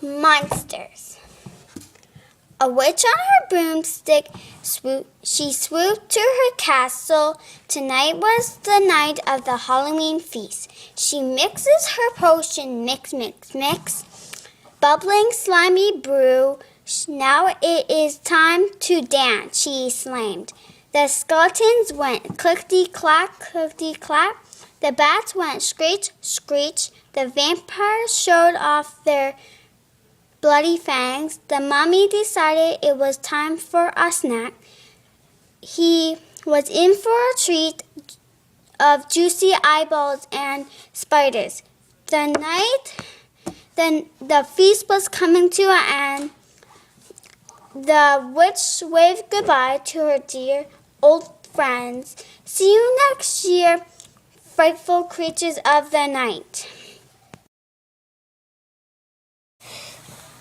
Monsters. A witch on her broomstick, she swooped to her castle. Tonight was the night of the Halloween feast. She mixes her potion, mix, mix, mix. Bubbling, slimy brew. Now it is time to dance, she exclaimed. The skeletons went clickety-clack, clickety-clack. The bats went screech, screech. The vampires showed off their bloody fangs. The mummy decided it was time for a snack. He was in for a treat of juicy eyeballs and spiders. The feast was coming to an end. The witch waved goodbye to her dear old friends. See you next year, frightful creatures of the night.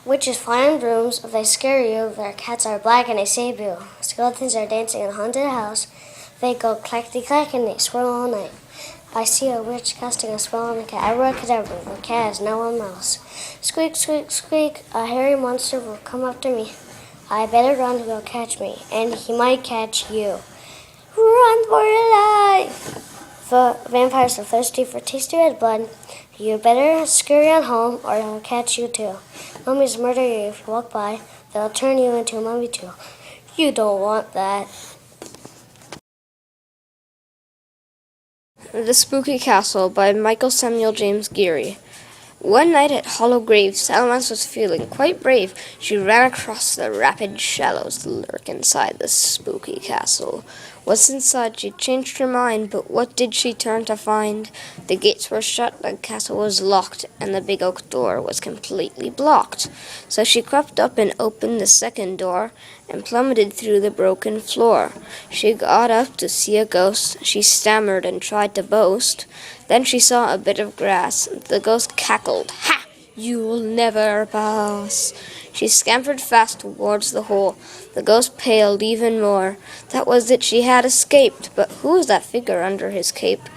Witches fly on brooms, they scare you. Their cats are black and they say boo. Skeletons are dancing in a haunted house. They go clackety-clack and they swirl all night. I see a witch casting a spell on a cat. Abracadabra, the cat is now a mouse. Squeak, squeak, squeak, a hairy monster will come after me. I better run to go catch me, and he might catch you. Run for your life! The vampires are thirsty for tasty red blood. You better scurry on home, or he'll catch you too. Mummies murder you if you walk by. They'll turn you into a mummy too. You don't want that. The Spooky Castle by Michael Samuel James Geary. One night at Hollow Grave, Salamence was feeling quite brave. She ran across the rapid shallows to lurk inside the spooky castle. Once inside, she changed her mind, but what did she turn to find? The gates were shut, the castle was locked, and the big oak door was completely blocked. So she crept up and opened the second door, and plummeted through the broken floor. She got up to see a ghost. She stammered and tried to boast. Then she saw a bit of grass. The ghost cackled. Ha! You'll never pass. She scampered fast towards the hole. The ghost paled even more. That was it, she had escaped. But who is that figure under his cape?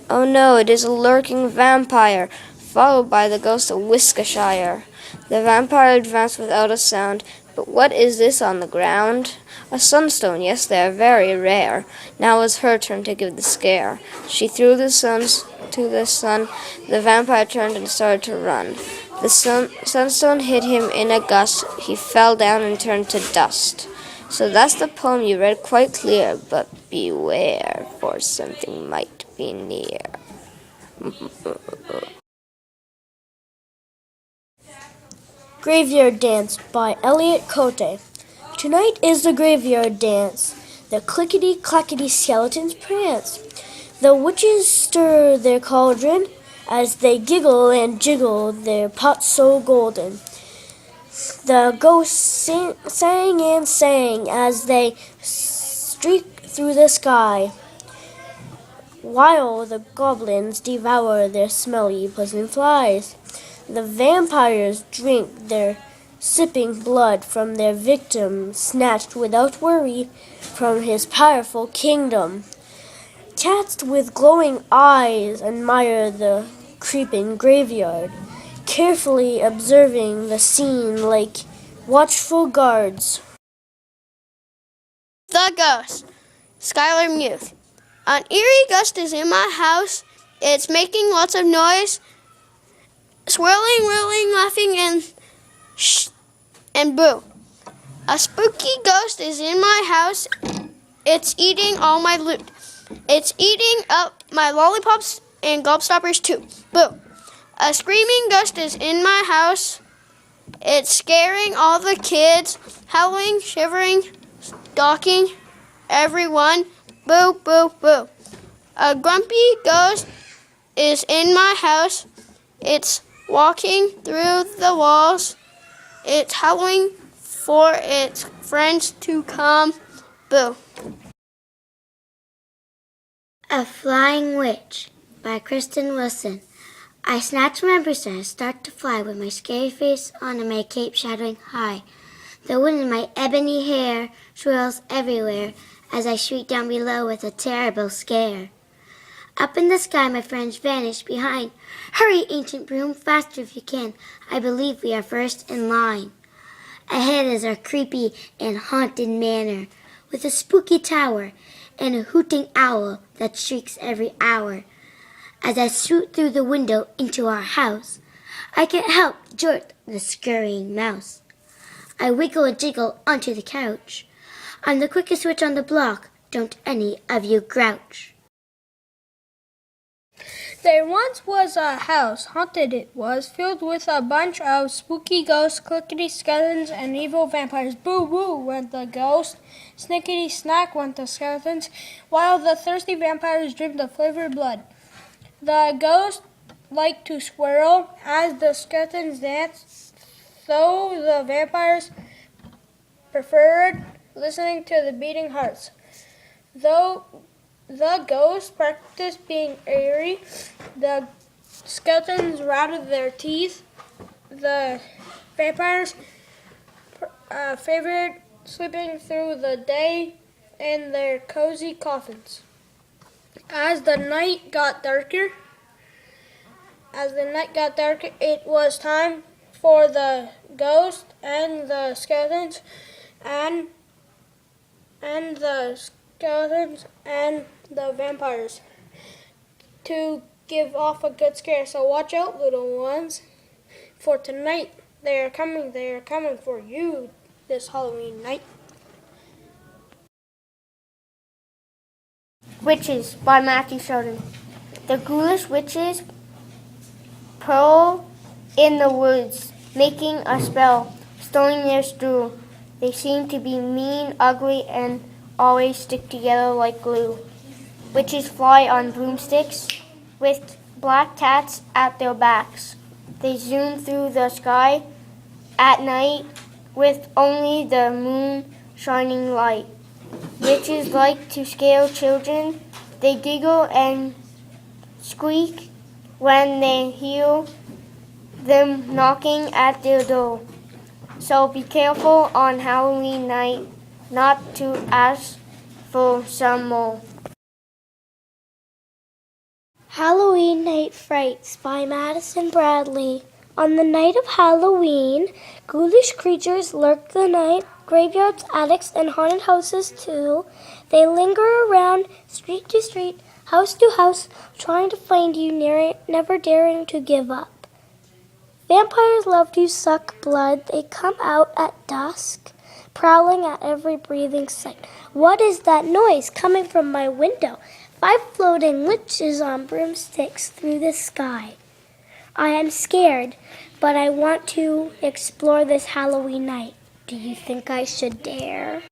Oh no, it is a lurking vampire, followed by the ghost of Wiskashire. The vampire advanced without a sound. But what is this on the ground? A sunstone, yes, they are very rare. Now it was her turn to give the scare. She threw the stones to the sun. The vampire turned and started to run. The sunstone hit him in a gust. He fell down and turned to dust. So that's the poem you read quite clear, but beware, for something might be near. Graveyard Dance by Elliot Cote. Tonight is the graveyard dance. The clickety-clackety skeletons prance. The witches stir their cauldron as they giggle and jiggle their pots so golden. The ghosts sang and sang as they streak through the sky, while the goblins devour their smelly, pleasant flies. The vampires drink their sipping blood from their victim, snatched without worry from his powerful kingdom. Cats with glowing eyes admire the creeping graveyard, carefully observing the scene like watchful guards. The Ghost, Skylar Muth. An eerie ghost is in my house. It's making lots of noise, swirling, whirling, laughing, and shh, and boo. A spooky ghost is in my house. It's eating all my loot. It's eating up my lollipops and gobstoppers too. Boo. A screaming ghost is in my house. It's scaring all the kids, howling, shivering, stalking everyone. Boo, boo, boo. A grumpy ghost is in my house. It's walking through the walls. It's howling for its friends to come. Boo. A Flying Witch by Kristen Wilson. I snatch my booster, start to fly with my scary face on and my cape shadowing high. The wind in my ebony hair swirls everywhere as I shriek down below with a terrible scare. Up in the sky, my friends vanish behind. Hurry, ancient broom, faster if you can. I believe we are first in line. Ahead is our creepy and haunted manor, with a spooky tower and a hooting owl that shrieks every hour. As I shoot through the window into our house, I can't help jort the scurrying mouse. I wiggle and jiggle onto the couch. I'm the quickest switch on the block. Don't any of you grouch. There once was a house, haunted it was, filled with a bunch of spooky ghosts, clickety skeletons, and evil vampires. Boo woo went the ghost, snickety snack went the skeletons, while the thirsty vampires dreamed of flavored blood. The ghosts liked to swirl as the skeletons danced, though the vampires preferred listening to the beating hearts. Though the ghosts practiced being airy, the skeletons rattled their teeth. The vampires favored sleeping through the day in their cozy coffins. As the night got darker, it was time for the ghosts and the skeletons and the vampires to give off a good scare. So watch out, little ones, for tonight they are coming for you this Halloween night. Witches by Matthew Sheldon. The ghoulish witches prowl in the woods, making a spell, storing their stew. They seem to be mean, ugly, and always stick together like glue. Witches fly on broomsticks with black cats at their backs. They zoom through the sky at night with only the moon shining light. Witches like to scare children. They giggle and squeak when they hear them knocking at their door. So be careful on Halloween night not to ask for some more. Halloween Night Frights by Madison Bradley. On the night of Halloween, ghoulish creatures lurk the night, graveyards, attics, and haunted houses too. They linger around street to street, house to house, trying to find you, never daring to give up. Vampires love to suck blood. They come out at dusk, prowling at every breathing sight. What is that noise coming from my window? 5 floating witches on broomsticks through the sky. I am scared, but I want to explore this Halloween night. Do you think I should dare?